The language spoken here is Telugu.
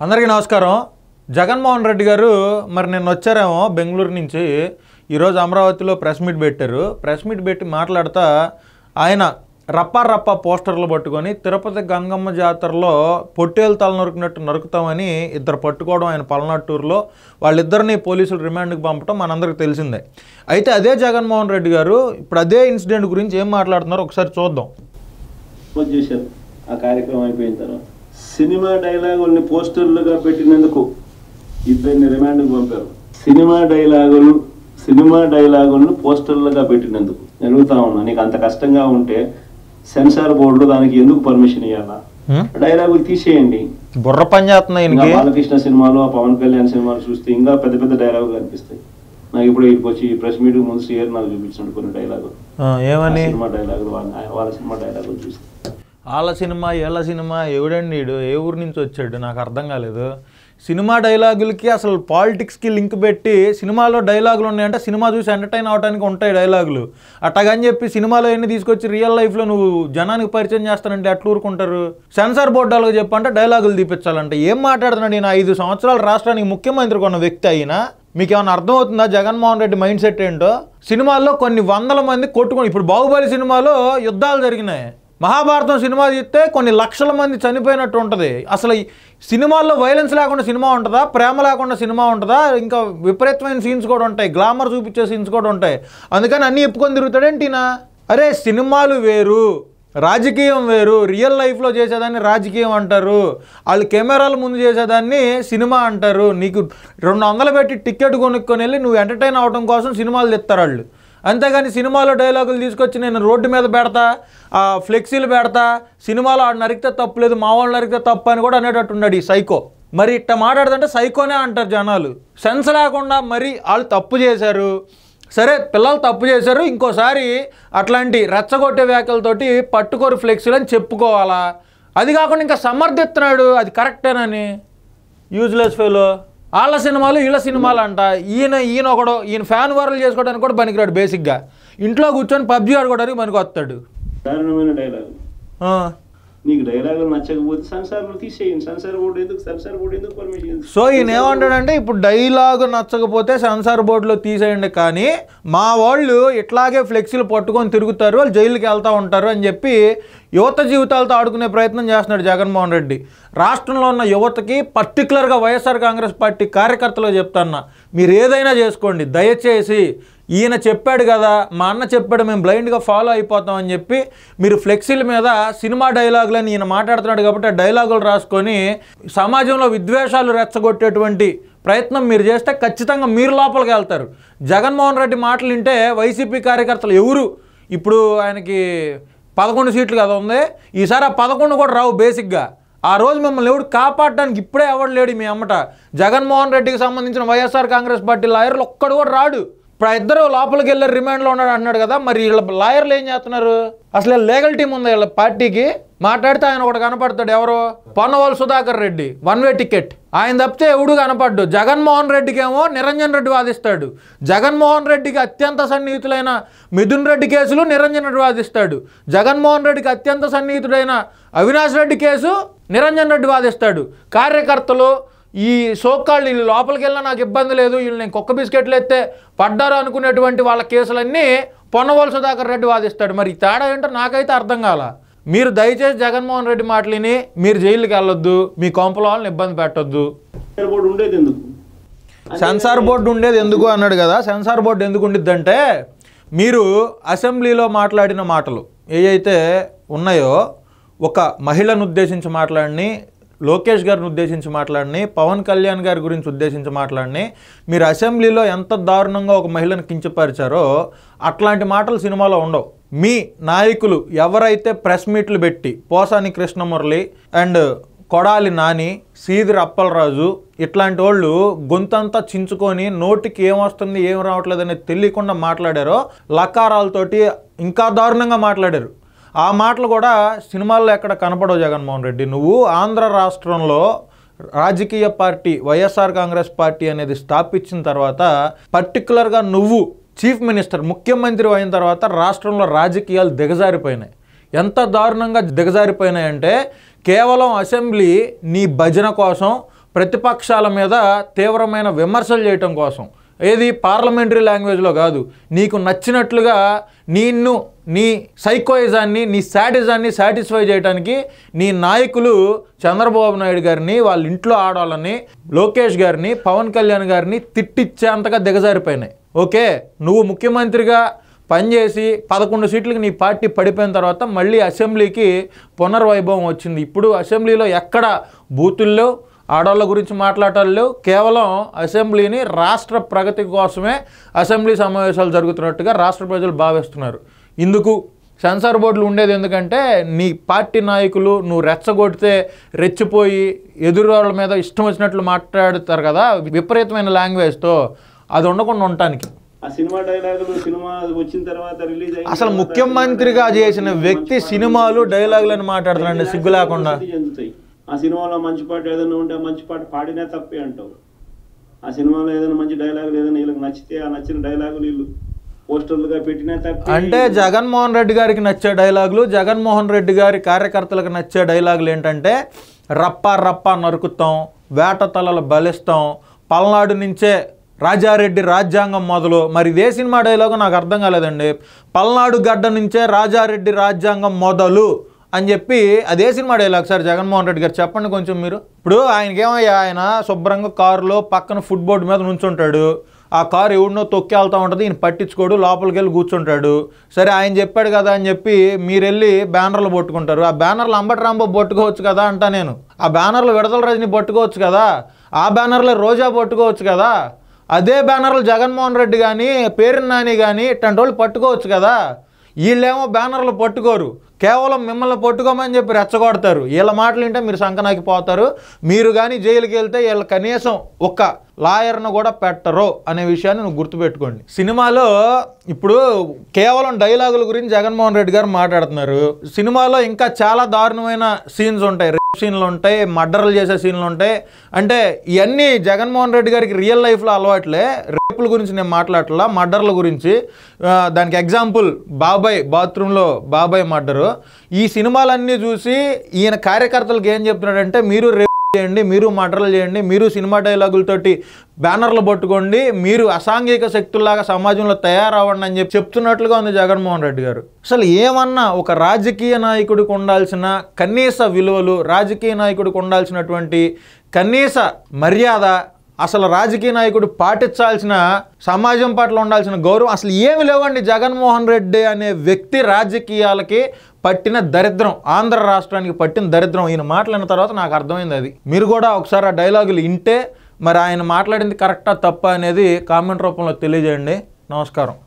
అందరికీ నమస్కారం. జగన్మోహన్ రెడ్డి గారు మరి నిన్న వచ్చారేమో బెంగళూరు నుంచి. ఈరోజు అమరావతిలో ప్రెస్ మీట్ పెట్టారు. ప్రెస్ మీట్ పెట్టి మాట్లాడుతూ ఆయన రప్పా పోస్టర్లు పట్టుకొని తిరుపతి గంగమ్మ జాతరలో పొట్టేలు తల నరుకున్నట్టు నరుకుతామని ఇద్దరు పట్టుకోవడం, ఆయన పల్నాటూరులో వాళ్ళిద్దరిని పోలీసులు రిమాండ్కి పంపడం మనందరికీ తెలిసిందే. అయితే అదే జగన్మోహన్ రెడ్డి గారు ఇప్పుడు అదే ఇన్సిడెంట్ గురించి ఏం మాట్లాడుతున్నారో ఒకసారి చూద్దాం. ఆ కార్యక్రమం అయిపోయిన తర్వాత సినిమా డైలాగుల్ని పోస్టర్లుగా పెట్టినందుకు ఇద్దరిని రిమాండ్కి పంపారు. సినిమా డైలాగులను పోస్టర్లుగా పెట్టినందుకు అడుగుతా ఉన్నా, నీకు అంత కష్టంగా ఉంటే సెన్సార్ బోర్డులో దానికి ఎందుకు పర్మిషన్ ఇవ్వాలా? డైలాగులు తీసేయండి. బుర్ర పని చేస్తున్నాయి. బాలకృష్ణ సినిమాలు, ఆ పవన్ కళ్యాణ్ సినిమాలు చూస్తే ఇంకా పెద్ద పెద్ద డైలాగులు కనిపిస్తాయి. నాకు ఇప్పుడు ఇక్కడికి వచ్చి ప్రెస్ మీట్ ముందు శ్రీయర్ నాకు చూపించాడు కొన్ని డైలాగులు, సినిమా డైలాగులు, వాళ్ళ సినిమా డైలాగులు చూస్తే వాళ్ళ సినిమా వీళ్ళ సినిమా ఎవడండి వీడు, ఏ ఊరు నుంచి వచ్చాడు నాకు అర్థం కాలేదు. సినిమా డైలాగులకి అసలు పాలిటిక్స్కి లింక్ పెట్టి సినిమాలో డైలాగులు ఉన్నాయంటే సినిమా చూసి ఎంటర్టైన్ అవడానికి ఉంటాయి డైలాగులు. అట్టగని చెప్పి సినిమాలో ఎన్ని తీసుకొచ్చి రియల్ లైఫ్లో నువ్వు జనానికి పరిచయం చేస్తానంటే ఎట్లా ఊరుకుంటారు? సెన్సార్ బోర్డు వాళ్ళకి చెప్పంటే డైలాగులు తీపించాలంటే ఏం మాట్లాడుతున్నాడు ఈయన? 5 సంవత్సరాలు రాష్ట్రానికి ముఖ్యమంత్రి కొన్న వ్యక్తి అయినా మీకు ఏమైనా అర్థమవుతుందా జగన్మోహన్ రెడ్డి మైండ్ సెట్ ఏంటో? సినిమాల్లో కొన్ని వందల మంది కొట్టుకొని, ఇప్పుడు బాహుబలి సినిమాలో యుద్ధాలు జరిగినాయి, మహాభారతం సినిమా తీస్తే కొన్ని లక్షల మంది చనిపోయినట్టు ఉంటుంది. అసలు సినిమాల్లో వైలెన్స్ లేకుండా సినిమా ఉంటుందా? ప్రేమ లేకుండా సినిమా ఉంటుందా? ఇంకా విపరీతమైన సీన్స్ కూడా ఉంటాయి, గ్లామర్ చూపించే సీన్స్ కూడా ఉంటాయి. అందుకని అన్నీ ఎప్పుకొని తిరుగుతాడేంటినా? అరే సినిమాలు వేరు, రాజకీయం వేరు. రియల్ లైఫ్లో చేసేదాన్ని రాజకీయం అంటారు, వాళ్ళు కెమెరాల ముందు చేసేదాన్ని సినిమా అంటారు. నీకు 200 పెట్టి టికెట్ కొనుక్కొని వెళ్ళి నువ్వు ఎంటర్టైన్ అవడం కోసం సినిమాలు తెస్తారు వాళ్ళు. అంతేగాని సినిమాలో డైలాగులు తీసుకొచ్చి నేను రోడ్డు మీద పెడతా, ఫ్లెక్సీలు పెడతా, సినిమాలో ఆడు నరికితే తప్పులేదు, మా వాళ్ళు నరికితే తప్పు అని కూడా అనేటట్టు ఉన్నాడు ఈ సైకో. మరి ఇట్ట మాట్లాడుతుంటే సైకోనే అంటారు జనాలు. సెన్స్ లేకుండా మరి వాళ్ళు తప్పు చేశారు, సరే పిల్లలు తప్పు చేశారు, ఇంకోసారి అట్లాంటి రెచ్చగొట్టే వ్యాఖ్యలతోటి పట్టుకోరు ఫ్లెక్సీలు అని చెప్పుకోవాలా? అది కాకుండా ఇంకా సమర్థిస్తున్నాడు, అది కరెక్టేనని. Useless fellow. వాళ్ళ సినిమాలు వీళ్ళ సినిమాలు అంట. ఈయన ఫ్యాన్ వార్లు చేసుకోవడానికి కూడా పనికిరాడు. బేసిక్గా ఇంట్లో కూర్చొని పబ్జీ ఆడుకోవడానికి పనికి వస్తాడు. నీకు డైలాగులు నచ్చకపోతే సెన్సార్లు తీసేయండి. సెన్సార్ బోర్డు ఎందుకు పర్మిషన్? సో ఈయన ఏమంటాడంటే ఇప్పుడు డైలాగు నచ్చకపోతే సెన్సార్ బోర్డులో తీసేయండి, కానీ మా వాళ్ళు ఇట్లాగే ఫ్లెక్సీలు పట్టుకొని తిరుగుతారు, వాళ్ళు జైలుకి వెళ్తూ ఉంటారు అని చెప్పి యువత జీవితాలతో ఆడుకునే ప్రయత్నం చేస్తున్నాడు జగన్మోహన్ రెడ్డి. రాష్ట్రంలో ఉన్న యువతకి, పర్టికులర్గా వైఎస్ఆర్ కాంగ్రెస్ పార్టీ కార్యకర్తలు చెప్తున్నా, మీరు ఏదైనా చేసుకోండి, దయచేసి ఈయన చెప్పాడు కదా, మా అన్న చెప్పాడు, మేము బ్లైండ్గా ఫాలో అయిపోతామని చెప్పి మీరు ఫ్లెక్సీల మీద సినిమా డైలాగులని ఈయన మాట్లాడుతున్నాడు కాబట్టి ఆ డైలాగులు రాసుకొని సమాజంలో విద్వేషాలు రెచ్చగొట్టేటువంటి ప్రయత్నం మీరు చేస్తే ఖచ్చితంగా మీరు లోపలికి వెళ్తారు. జగన్మోహన్ రెడ్డి మాటలు వింటే వైసీపీ కార్యకర్తలు ఎవరు, ఇప్పుడు ఆయనకి 11 సీట్లు కదా ఉంది, ఈసారి ఆ 11 కూడా రావు. బేసిక్గా ఆ రోజు మిమ్మల్ని ఎవడు కాపాడడానికి ఇప్పుడే ఎవడు లేడు మీ అమ్మట. జగన్మోహన్ రెడ్డికి సంబంధించిన వైఎస్ఆర్ కాంగ్రెస్ పార్టీ లాయర్లు ఒక్కడు కూడా రాడు. ఇప్పుడు ఇద్దరు లోపలికి వెళ్ళి రిమాండ్లో ఉన్నాడు అన్నాడు కదా, మరి వీళ్ళ లాయర్లు ఏం చేస్తున్నారు? అసలు లీగల్ టీం ఉంది వీళ్ళ పార్టీకి. మాట్లాడితే ఆయన ఒకటి కనపడతాడు, ఎవరు? పొన్నవాళ్ళు సుధాకర్ రెడ్డి, 1 వే టికెట్. ఆయన తప్పితే ఎవడు కనపడ్డు. జగన్మోహన్ రెడ్డికి ఏమో నిరంజన్ రెడ్డి వాదిస్తాడు. జగన్మోహన్ రెడ్డికి అత్యంత సన్నిహితులైన మిథున్ రెడ్డి కేసులు నిరంజన్ రెడ్డి వాదిస్తాడు. జగన్మోహన్ రెడ్డికి అత్యంత సన్నిహితుడైన అవినాష్ రెడ్డి కేసు నిరంజన్ రెడ్డి వాదిస్తాడు. కార్యకర్తలు ఈ సోకాళ్ళు వీళ్ళు లోపలికి వెళ్ళినా నాకు ఇబ్బంది లేదు, వీళ్ళు నేను కుక్క బిస్కెట్లు ఎత్తే పడ్డారు అనుకునేటువంటి వాళ్ళ కేసులన్నీ పొన్నవాళ్ళు సుధాకర్ రెడ్డి వాదిస్తాడు. మరి ఈ తేడా ఏంటో నాకైతే అర్థం కాల. మీరు దయచేసి జగన్మోహన్ రెడ్డి మాటలిని మీరు జైలుకి వెళ్ళొద్దు, మీ కొంపల వాళ్ళని ఇబ్బంది పెట్టొద్దు. సెన్సార్ బోర్డు ఉండేది ఎందుకు అన్నాడు కదా. సెన్సార్ బోర్డు ఎందుకు ఉండిద్దంటే, మీరు అసెంబ్లీలో మాట్లాడిన మాటలు ఏవైతే ఉన్నాయో, ఒక మహిళను ఉద్దేశించి మాట్లాడిని, లోకేష్ గారిని ఉద్దేశించి మాట్లాడిని, పవన్ కళ్యాణ్ గారి గురించి ఉద్దేశించి మాట్లాడిని, మీరు అసెంబ్లీలో ఎంత దారుణంగా ఒక మహిళను కించపరిచారో అట్లాంటి మాటలు సినిమాలో ఉండవు. మీ నాయకులు ఎవరైతే ప్రెస్ మీట్లు పెట్టి పోసాని కృష్ణమురళి అండ్ కొడాలి నాని, సీదిరి అప్పలరాజు ఇట్లాంటి వాళ్ళు గొంతంతా చించుకొని నోటికి ఏమొస్తుంది ఏం రావట్లేదు అనేది తెలియకుండా మాట్లాడారో, లకారాలతోటి ఇంకా దారుణంగా మాట్లాడారు. ఆ మాటలు కూడా సినిమాల్లో ఎక్కడ కనపడవు జగన్మోహన్ రెడ్డి. నువ్వు ఆంధ్ర రాష్ట్రంలో రాజకీయ పార్టీ వైఎస్ఆర్ కాంగ్రెస్ పార్టీ అనేది స్థాపించిన తర్వాత, పర్టికులర్గా నువ్వు చీఫ్ మినిస్టర్ ముఖ్యమంత్రి అయిన తర్వాత రాష్ట్రంలో రాజకీయాలు దిగజారిపోయినాయి. ఎంత దారుణంగా దిగజారిపోయినాయంటే కేవలం అసెంబ్లీ నీ భజన కోసం, ప్రతిపక్షాల మీద తీవ్రమైన విమర్శలు చేయటం కోసం. ఏది పార్లమెంటరీ లాంగ్వేజ్లో కాదు, నీకు నచ్చినట్లుగా నీ సైకోయిజాన్ని, నీ శాడిజాన్ని సాటిస్ఫై చేయడానికి నీ నాయకులు చంద్రబాబు నాయుడు గారిని, వాళ్ళ ఇంట్లో ఆడాలని, లోకేష్ గారిని, పవన్ కళ్యాణ్ గారిని తిట్టిచ్చేంతగా దిగజారిపోయినాయి. ఓకే, నువ్వు ముఖ్యమంత్రిగా పనిచేసి 11 సీట్లకి నీ పార్టీ పడిపోయిన తర్వాత మళ్ళీ అసెంబ్లీకి పునర్వైభవం వచ్చింది. ఇప్పుడు అసెంబ్లీలో ఎక్కడ బూతుల్లో ఆడవాళ్ళ గురించి మాట్లాడాలి, కేవలం అసెంబ్లీని రాష్ట్ర ప్రగతి కోసమే అసెంబ్లీ సమావేశాలు జరుగుతున్నట్టుగా రాష్ట్ర ప్రజలు భావిస్తున్నారు. ఇందుకు సెన్సార్ బోర్డులు ఉండేది ఎందుకంటే నీ పార్టీ నాయకులు నువ్వు రెచ్చగొడితే రెచ్చిపోయి ఎదురు వాళ్ళ మీద ఇష్టం వచ్చినట్లు మాట్లాడుతారు కదా విపరీతమైన లాంగ్వేజ్తో, అది ఉండకుండా ఉండటానికి. ఆ సినిమా డైలాగులు సినిమా వచ్చిన తర్వాత రిలీజ్ అయ్యి అసలు ముఖ్యమంత్రిగా చేసిన వ్యక్తి సినిమాలు డైలాగులను మాట్లాడుతున్నాడు సిగ్గు లేకుండా. ఆ సినిమాలో మంచి పాట ఏదైనా ఉంటే ఆ మంచి పాట పాడినా తప్పే అంటావు. ఆ సినిమాలో ఏదైనా మంచి డైలాగులు ఏదైనా వీళ్ళకి నచ్చితే ఆ నచ్చిన డైలాగులు వీళ్ళు పోస్టర్లుగా పెట్టినా తప్పే. అంటే జగన్మోహన్ రెడ్డి గారికి నచ్చే డైలాగులు, జగన్మోహన్ రెడ్డి గారి కార్యకర్తలకు నచ్చే డైలాగులు ఏంటంటే రప్పా రప్పా నరుకుతాం, వేట తలలు బలిస్తాం, పల్నాడు నుంచే రాజారెడ్డి రాజ్యాంగం మొదలు. మరి ఇదే సినిమా డైలాగు నాకు అర్థం కాలేదండి. పల్నాడు గడ్డ నుంచే రాజారెడ్డి రాజ్యాంగం మొదలు అని చెప్పి అదే cinema dialogue sir Jaganmohan Reddy గారు, చెప్పండి కొంచెం మీరు. ఇప్పుడు ఆయనకేమయ్యా, ఆయన శుభ్రంగా కారులో పక్కన ఫుట్ బోర్డు మీద నుంచుంటాడు, ఆ కారు ఎవడినో తొక్కి వెళ్తూ ఉంటుంది, ఈయన పట్టించుకోడు, లోపలికి వెళ్ళి కూర్చుంటాడు. సరే ఆయన చెప్పాడు కదా అని చెప్పి మీరు వెళ్ళి బ్యానర్లు పట్టుకుంటారు. ఆ బ్యానర్లు అంబటి రాంబాబు పట్టుకోవచ్చు కదా అంటా నేను. ఆ బ్యానర్లు విడదల రజని పట్టుకోవచ్చు కదా, ఆ బ్యానర్లు రోజా పట్టుకోవచ్చు కదా, అదే బ్యానర్లు జగన్మోహన్ రెడ్డి కానీ పేరుని నాని కానీ ఇట్లాంటి వాళ్ళు పట్టుకోవచ్చు కదా. వీళ్ళేమో బ్యానర్లు పట్టుకోరు, కేవలం మిమ్మల్ని పట్టుకోమని చెప్పి రెచ్చగొడతారు. వీళ్ళ మాటలు వింటే మీరు సంకనాకి పోతారు. మీరు కానీ జైలుకి వెళ్తే వీళ్ళు కనీసం ఒక్క లాయర్ను కూడా పెట్టరు అనే విషయాన్ని నువ్వు గుర్తుపెట్టుకోండి. సినిమాలో ఇప్పుడు కేవలం డైలాగుల గురించి జగన్మోహన్ రెడ్డి గారు మాట్లాడుతున్నారు. సినిమాలో ఇంకా చాలా దారుణమైన సీన్స్ ఉంటాయి, రేప్ సీన్లు ఉంటాయి, మర్డర్లు చేసే సీన్లు ఉంటాయి. అంటే ఇవన్నీ జగన్మోహన్ రెడ్డి గారికి రియల్ లైఫ్లో అలవాట్లే. రేపుల గురించి నేను మాట్లాడలా, మర్డర్ల గురించి. దానికి ఎగ్జాంపుల్ బాబాయ్, బాత్రూంలో బాబాయ్ మర్డరు. ఈ సినిమాలన్నీ చూసి ఈయన కార్యకర్తలకు ఏం చెప్తున్నాడంటే మీరు రేప్ చేయండి, మీరు మర్డర్లు చేయండి, మీరు సినిమా డైలాగులతోటి బ్యానర్లు పట్టుకోండి, మీరు అసాంఘిక శక్తుల్లాగా సమాజంలో తయారవ్వండి అని చెప్పి చెప్తున్నట్లుగా ఉంది జగన్మోహన్ రెడ్డి గారు. అసలు ఏమన్నా ఒక రాజకీయ నాయకుడికి ఉండాల్సిన కనీస విలువలు, రాజకీయ నాయకుడికి ఉండాల్సినటువంటి కనీస మర్యాద, అసలు రాజకీయ నాయకుడు పాటించాల్సిన సమాజం పట్ల ఉండాల్సిన గౌరవం అసలు ఏమి లేవండి. జగన్మోహన్ రెడ్డి అనే వ్యక్తి రాజకీయాలకి పట్టిన దరిద్రం, ఆంధ్ర రాష్ట్రానికి పట్టిన దరిద్రం. ఈయన మాట్లాడిన తర్వాత నాకు అర్థమైంది అది. మీరు కూడా ఒకసారి ఆ డైలాగులు వింటే మరి ఆయన మాట్లాడింది కరెక్టా తప్ప అనేది కామెంట్ రూపంలో తెలియజేయండి. నమస్కారం.